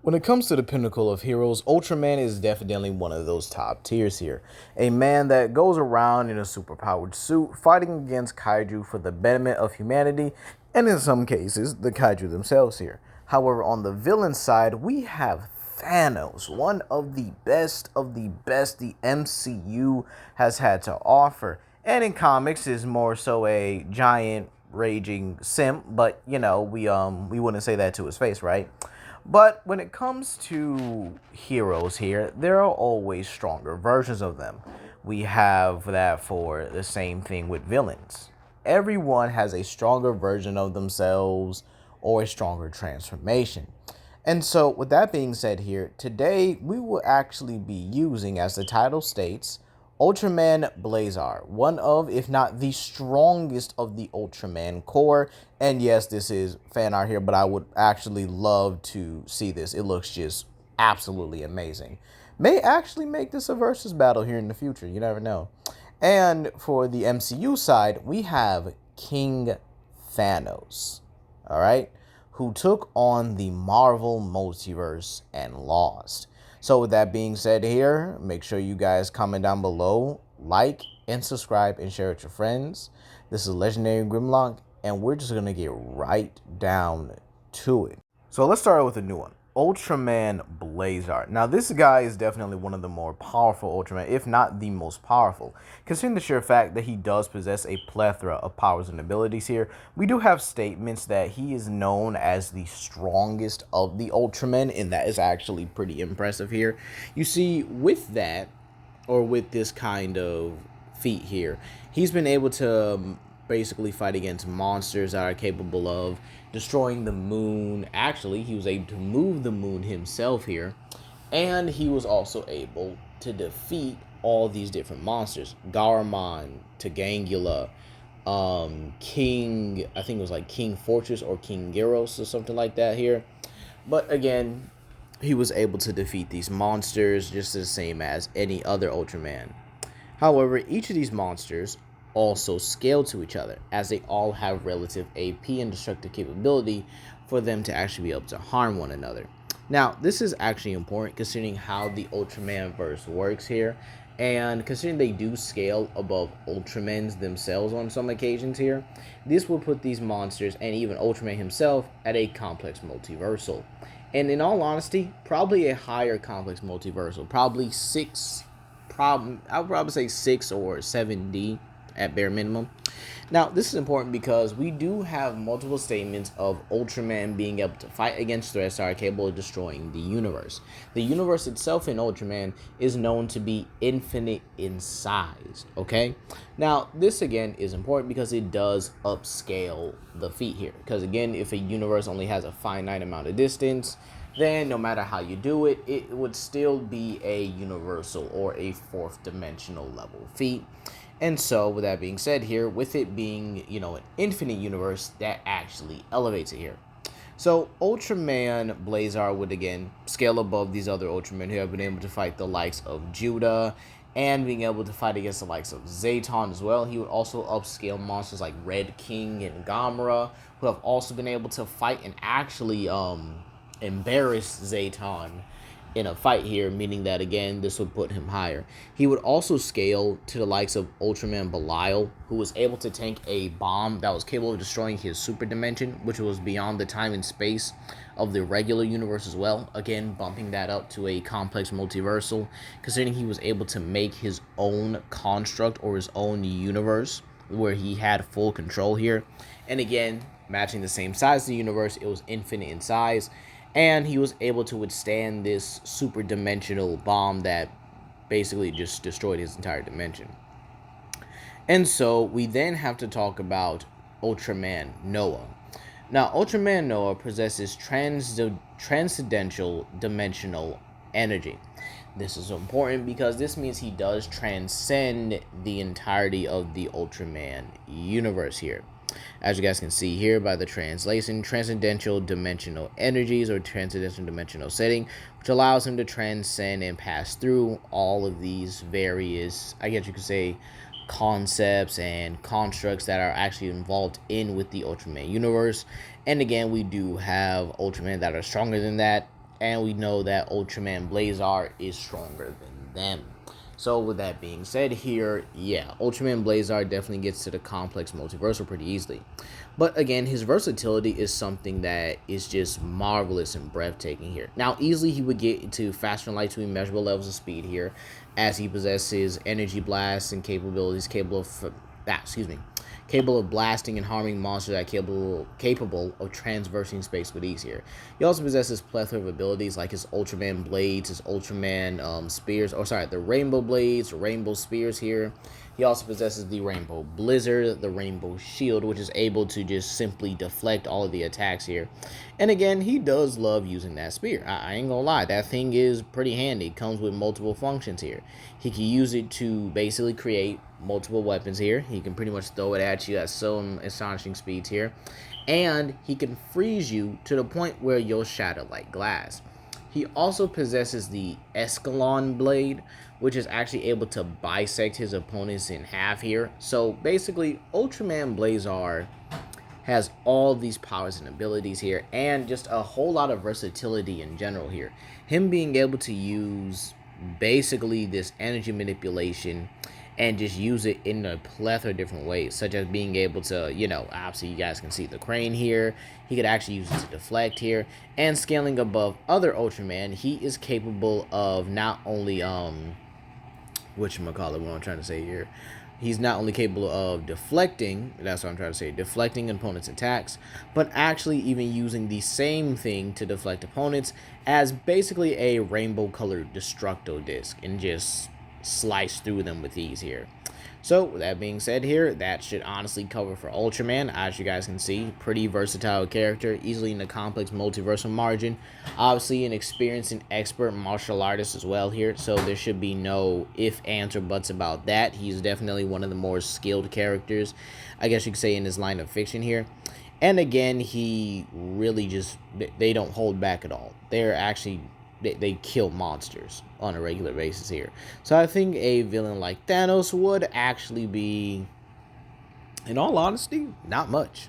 When it comes to the pinnacle of heroes, Ultraman is definitely one of those top tiers here. A man that goes around in a superpowered suit fighting against kaiju for the betterment of humanity, and in some cases, the kaiju themselves here. However, on the villain side, we have Thanos, one of the best the MCU has had to offer. And in comics is more so a giant raging simp, but we wouldn't say that to his face, right? But when it comes to heroes here, there are always stronger versions of them. We have that for the same thing with villains. Everyone has a stronger version of themselves or a stronger transformation. And so, with that being said here, today we will actually be using, as the title states, Ultraman Blazar, one of, if not the strongest of the Ultraman core. And yes, this is fan art here, but I would actually love to see this. It looks just absolutely amazing. May actually make this a versus battle here in the future. You never know. And for the MCU side, we have King Thanos. All right, who took on the Marvel multiverse and lost. So with that being said here, make sure you guys comment down below, like and subscribe and share with your friends. This is Legendary Grimlock, and we're just going to get right down to it. So let's start with a new one. Ultraman Blazar. Now this guy is definitely one of the more powerful Ultraman, if not the most powerful. Considering the sheer fact that he does possess a plethora of powers and abilities here, we do have statements that he is known as the strongest of the Ultramen, and that is actually pretty impressive here. You see, with that, or with this kind of feat here, he's been able to basically fight against monsters that are capable of destroying the moon. Actually, he was able to move the moon himself here, and he was also able to defeat all these different monsters. Garamon, Tagangula, King, I think it was like King Fortress or King Gyros or something like that here. But again, he was able to defeat these monsters just the same as any other Ultraman. However, each of these monsters also scale to each other, as they all have relative AP and destructive capability for them to actually be able to harm one another. Now, this is actually important considering how the Ultraman verse works here, and considering they do scale above Ultramans themselves on some occasions here, this will put these monsters and even Ultraman himself at a complex multiversal. And in all honesty, probably a higher complex multiversal, probably I would probably say 6 or 7D at bare minimum. Now, this is important because we do have multiple statements of Ultraman being able to fight against threats that are capable of destroying the universe. The universe itself in Ultraman is known to be infinite in size, okay? Now, this again is important because it does upscale the feat here. Because again, if a universe only has a finite amount of distance, then no matter how you do it, it would still be a universal or a fourth dimensional level feat. And so, with that being said here, with it being, an infinite universe, that actually elevates it here. So, Ultraman Blazar would, again, scale above these other Ultramen who have been able to fight the likes of Judah and being able to fight against the likes of Zayton as well. He would also upscale monsters like Red King and Gamera, who have also been able to fight and actually embarrass Zayton in a fight here, meaning that again this would put him higher. He would also scale to the likes of Ultraman Belial, who was able to tank a bomb that was capable of destroying his super dimension, which was beyond the time and space of the regular universe as well, again bumping that up to a complex multiversal, considering he was able to make his own construct or his own universe where he had full control here. And again, matching the same size of the universe, it was infinite in size, and he was able to withstand this super dimensional bomb that basically just destroyed his entire dimension. And so we then have to talk about Ultraman Noah. Now, Ultraman Noah possesses transcendental dimensional energy. This is important because this means he does transcend the entirety of the Ultraman universe here. As you guys can see here by the translation, transcendental dimensional energies or transcendental dimensional setting, which allows him to transcend and pass through all of these various, I guess you could say, concepts and constructs that are actually involved with the Ultraman universe. And again, we do have Ultraman that are stronger than that, and we know that Ultraman Blazar is stronger than them. So with that being said here, yeah, Ultraman Blazar definitely gets to the complex multiversal pretty easily. But again, his versatility is something that is just marvelous and breathtaking here. Now, easily he would get to faster than light to immeasurable levels of speed here, as he possesses energy blasts and capabilities capable of blasting and harming monsters that are capable of transversing space with ease here. He also possesses plethora of abilities like his Ultraman blades, his Ultraman spears, the Rainbow blades, Rainbow spears here. He also possesses the Rainbow Blizzard, the Rainbow Shield, which is able to just simply deflect all of the attacks here. And again, he does love using that spear. I ain't gonna lie, that thing is pretty handy. It comes with multiple functions here. He can use it to basically create multiple weapons here. He can pretty much throw it at you at some astonishing speeds here. And he can freeze you to the point where you'll shatter like glass. He also possesses the Escalon blade, which is actually able to bisect his opponents in half here. So basically, Ultraman Blazar has all these powers and abilities here, and just a whole lot of versatility in general here. Him being able to use basically this energy manipulation and just use it in a plethora of different ways, such as being able to, obviously you guys can see the crane here. He could actually use it to deflect here, and scaling above other Ultraman, he is capable of not only what I'm trying to say here. He's not only capable of deflecting, that's what I'm trying to say, deflecting opponents' attacks, but actually even using the same thing to deflect opponents as basically a rainbow-colored Destructo disc and just slice through them with ease here. So, with that being said here, that should honestly cover for Ultraman. As you guys can see, pretty versatile character, easily in the complex multiversal margin. Obviously, an experienced and expert martial artist as well here, so there should be no ifs, ands, or buts about that. He's definitely one of the more skilled characters, I guess you could say, in his line of fiction here. And again, he really just, they don't hold back at all. They're actually... They kill monsters on a regular basis here. So I think a villain like Thanos would actually be, in all honesty, not much.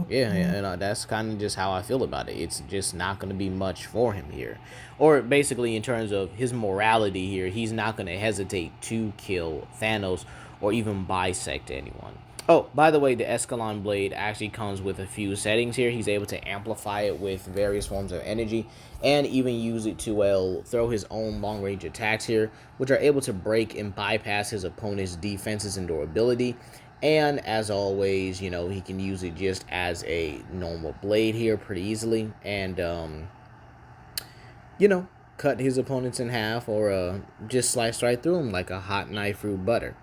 Yeah, that's kind of just how I feel about it. It's just not going to be much for him here. Or basically in terms of his morality here, he's not going to hesitate to kill Thanos or even bisect anyone. Oh, by the way, the Escalon blade actually comes with a few settings here. He's able to amplify it with various forms of energy and even use it to, throw his own long-range attacks here, which are able to break and bypass his opponent's defenses and durability. And as always, he can use it just as a normal blade here pretty easily and, cut his opponents in half or just slice right through them like a hot knife through butter.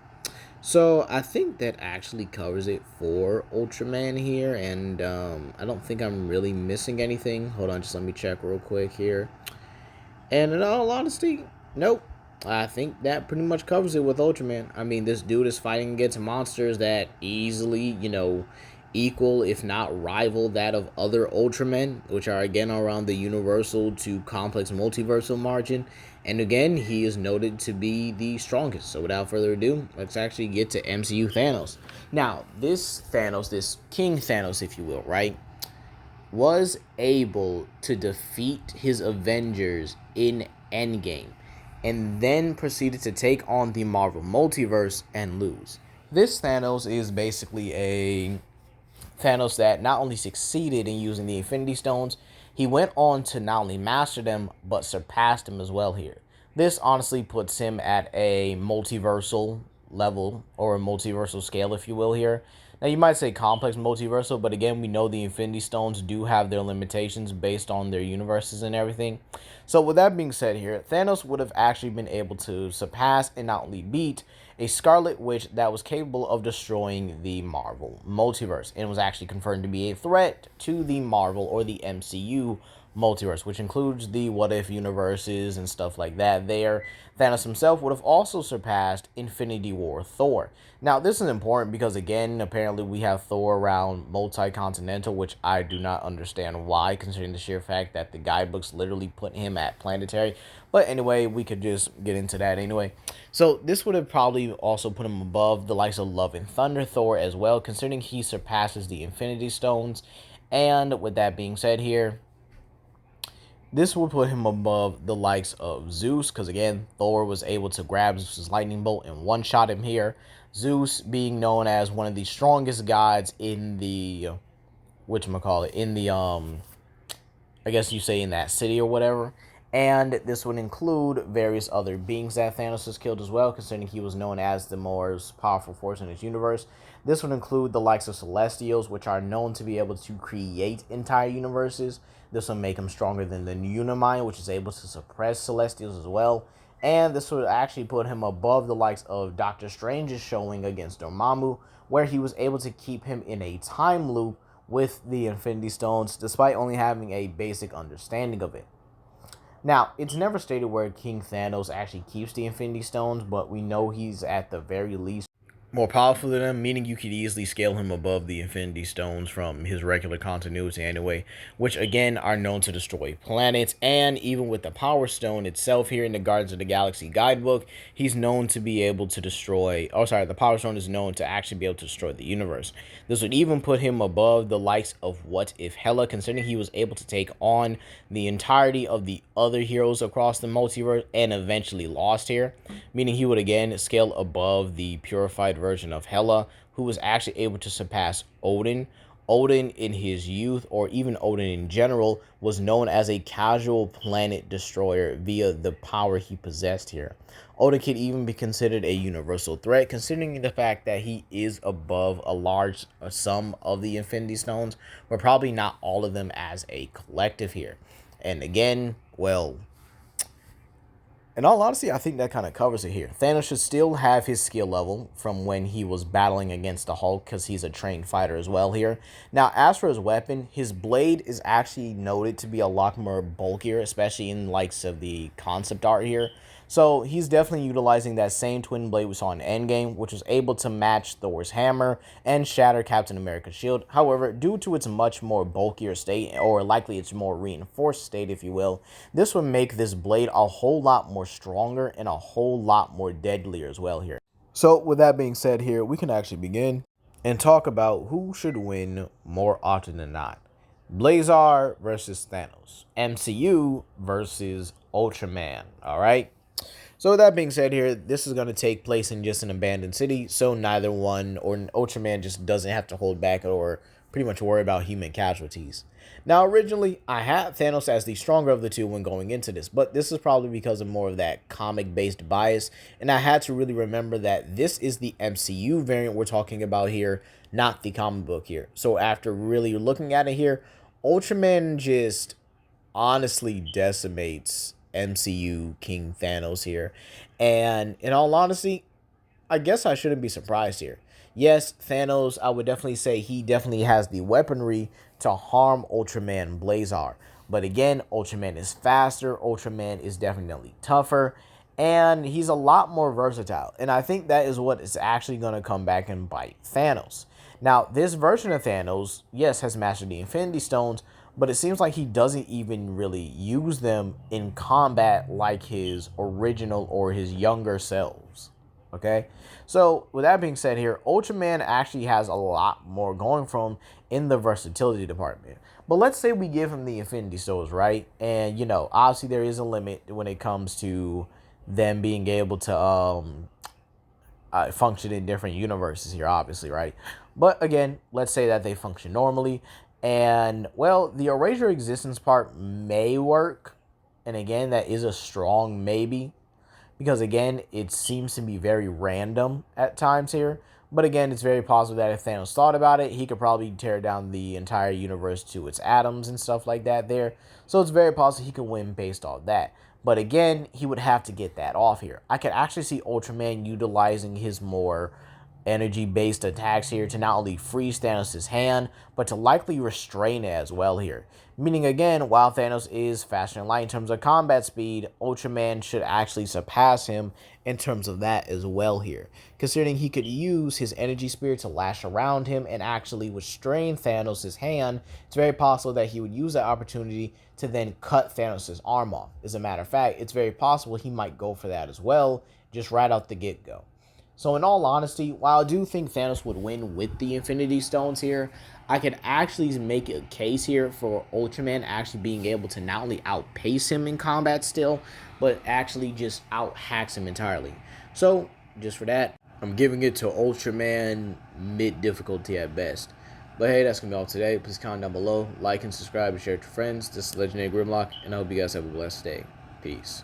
So I think that actually covers it for Ultraman here, and I don't think I'm really missing anything. Hold on, just let me check real quick here. And in all honesty, nope. I think that pretty much covers it with Ultraman. I mean, this dude is fighting against monsters that easily, equal, if not rival, that of other Ultramen, which are again around the universal to complex multiversal margin. And again, he is noted to be the strongest. So without further ado, let's actually get to MCU Thanos. Now, this Thanos, this King Thanos, if you will, right, was able to defeat his Avengers in Endgame and then proceeded to take on the Marvel Multiverse and lose. This Thanos is basically a Thanos that not only succeeded in using the Infinity Stones, he went on to not only master them, but surpassed them as well here. This honestly puts him at a multiversal level, or a multiversal scale, if you will, here. Now, you might say complex multiversal, but again, we know the Infinity Stones do have their limitations based on their universes and everything. So, with that being said here, Thanos would have actually been able to surpass and not only beat a Scarlet Witch that was capable of destroying the Marvel multiverse, and was actually confirmed to be a threat to the Marvel or the MCU multiverse, which includes the what if universes and stuff like that there. Thanos himself would have also surpassed Infinity War Thor. Now, this is important because, again, apparently we have Thor around multi-continental, which I do not understand why, considering the sheer fact that the guidebooks literally put him at planetary. But anyway, we could just get into that anyway. So this would have probably also put him above the likes of Love and Thunder Thor as well, considering he surpasses the Infinity Stones. And with that being said here, This would put him above the likes of Zeus, because again, Thor was able to grab Zeus's lightning bolt and one-shot him here. Zeus being known as one of the strongest gods in the whatchamacallit, in the I guess you say in that city or whatever. And this would include various other beings that Thanos has killed as well, considering he was known as the most powerful force in his universe. This would include the likes of Celestials, which are known to be able to create entire universes. This would make him stronger than the Unimind, which is able to suppress Celestials as well. And this would actually put him above the likes of Doctor Strange's showing against Dormammu, where he was able to keep him in a time loop with the Infinity Stones, despite only having a basic understanding of it. Now, it's never stated where King Thanos actually keeps the Infinity Stones, but we know he's at the very least more powerful than them, meaning you could easily scale him above the Infinity Stones from his regular continuity anyway, which again are known to destroy planets. And even with the Power Stone itself here in the Guardians of the Galaxy guidebook, he's known to be able to destroy, the Power Stone is known to actually be able to destroy the universe. This would even put him above the likes of What If Hela, considering he was able to take on the entirety of the other heroes across the multiverse and eventually lost here, meaning he would again scale above the purified version of Hela, who was actually able to surpass Odin. Odin in his youth, or even Odin in general, was known as a casual planet destroyer via the power he possessed here. Odin could even be considered a universal threat, considering the fact that he is above a large sum of the Infinity Stones, but probably not all of them as a collective here. And again, well, in all honesty, I think that kind of covers it here. Thanos should still have his skill level from when he was battling against the Hulk, because he's a trained fighter as well here. Now, as for his weapon, his blade is actually noted to be a lot more bulkier, especially in likes of the concept art here. So he's definitely utilizing that same twin blade we saw in Endgame, which was able to match Thor's hammer and shatter Captain America's shield. However, due to its much more bulkier state, or likely its more reinforced state, if you will, this would make this blade a whole lot more stronger and a whole lot more deadlier as well here. So with that being said here, we can actually begin and talk about who should win more often than not. Blazar versus Thanos. MCU versus Ultraman. All right. So with that being said here, this is going to take place in just an abandoned city, so neither one or Ultraman just doesn't have to hold back or pretty much worry about human casualties. Now, originally, I had Thanos as the stronger of the two when going into this, but this is probably because of more of that comic-based bias, and I had to really remember that this is the MCU variant we're talking about here, not the comic book here. So after really looking at it here, Ultraman just honestly decimates MCU King Thanos here. And in all honesty, I guess I shouldn't be surprised here. Yes, Thanos, I would definitely say he definitely has the weaponry to harm Ultraman Blazar. But again, Ultraman is faster, Ultraman is definitely tougher, and he's a lot more versatile. And I think that is what is actually going to come back and bite Thanos. Now, this version of Thanos, yes, has mastered the Infinity Stones, but it seems like he doesn't even really use them in combat like his original or his younger selves. Okay, so with that being said here, Ultraman actually has a lot more going for him in the versatility department. But let's say we give him the Infinity Stones, right? And, you know, obviously there is a limit when it comes to them being able to function in different universes here, obviously, right? But again, let's say that they function normally. And, well, the erasure existence part may work. And again, that is a strong maybe, because again, it seems to be very random at times here. But again, it's very possible that if Thanos thought about it, he could probably tear down the entire universe to its atoms and stuff like that there. So it's very possible he could win based off that. But again, he would have to get that off here. I could actually see Ultraman utilizing his more energy-based attacks here to not only freeze Thanos' hand, but to likely restrain it as well here. Meaning again, while Thanos is faster than light in terms of combat speed, Ultraman should actually surpass him in terms of that as well here. Considering he could use his energy spirit to lash around him and actually restrain Thanos' hand, it's very possible that he would use that opportunity to then cut Thanos' arm off. As a matter of fact, it's very possible he might go for that as well, just right out the get-go. So in all honesty, while I do think Thanos would win with the Infinity Stones here, I could actually make a case here for Ultraman actually being able to not only outpace him in combat still, but actually just out-hacks him entirely. So, just for that, I'm giving it to Ultraman mid difficulty at best. But hey, that's going to be all today. Please comment down below, like and subscribe and share it to friends. This is Legendary Grimlock, and I hope you guys have a blessed day. Peace.